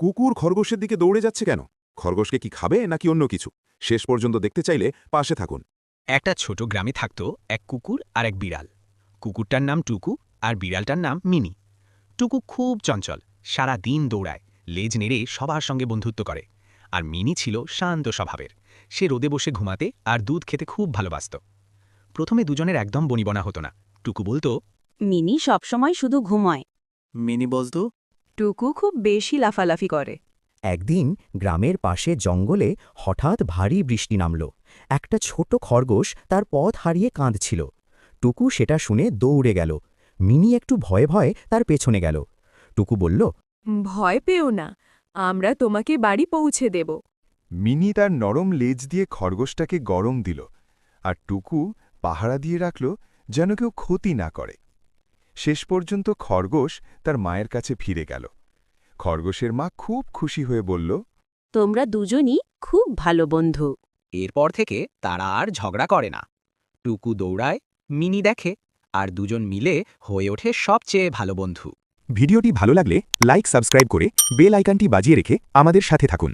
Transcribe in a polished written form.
কুকুর খরগোশের দিকে দৌড়ে যাচ্ছে কেন? খরগোশকে কি খাবে নাকি অন্য কিছু? শেষ পর্যন্ত দেখতে চাইলে পাশে থাকুন। একটা ছোট গ্রামে থাকত এক কুকুর আর এক বিড়াল। কুকুরটার নাম টুকু আর বিড়ালটার নাম মিনি। টুকু খুব চঞ্চল, সারা দিন দৌড়ায়, লেজ নেড়ে সবার সঙ্গে বন্ধুত্ব করে। আর মিনি ছিল শান্ত স্বভাবের। সে রোদে বসে ঘুমাতে আর দুধ খেতে খুব ভালোবাসত। প্রথমে দুজনের একদম বনিবনা হতো না। টুকু বলতো, মিনি সবসময় শুধু ঘুমোয়। মিনি বলতো, টুকু খুব বেশি লাফালাফি করে। একদিন গ্রামের পাশে জঙ্গলে হঠাৎ ভারী বৃষ্টি নামল। একটা ছোট খরগোশ তার পথ হারিয়ে কাঁদছিল। টুকু সেটা শুনে দৌড়ে গেল। মিনি একটু ভয়ে ভয়ে তার পেছনে গেল। টুকু বলল, ভয় পেও না, আমরা তোমাকে বাড়ি পৌঁছে দেব। মিনি তার নরম লেজ দিয়ে খরগোশটাকে গরম দিল, আর টুকু পাহারা দিয়ে রাখল যেন কেউ ক্ষতি না করে। শেষ পর্যন্ত খরগোশ তার মায়ের কাছে ফিরে গেল। খরগোশের মা খুব খুশি হয়ে বলল, তোমরা দুজনই খুব ভালো বন্ধু। এরপর থেকে তারা আর ঝগড়া করে না। টুকু দৌড়ায়, মিনি দেখে, আর দুজন মিলে হয়ে ওঠে সবচেয়ে ভালো বন্ধু। ভিডিওটি ভালো লাগলে লাইক সাবস্ক্রাইব করে বেল আইকনটি বাজিয়ে রেখে আমাদের সাথে থাকুন।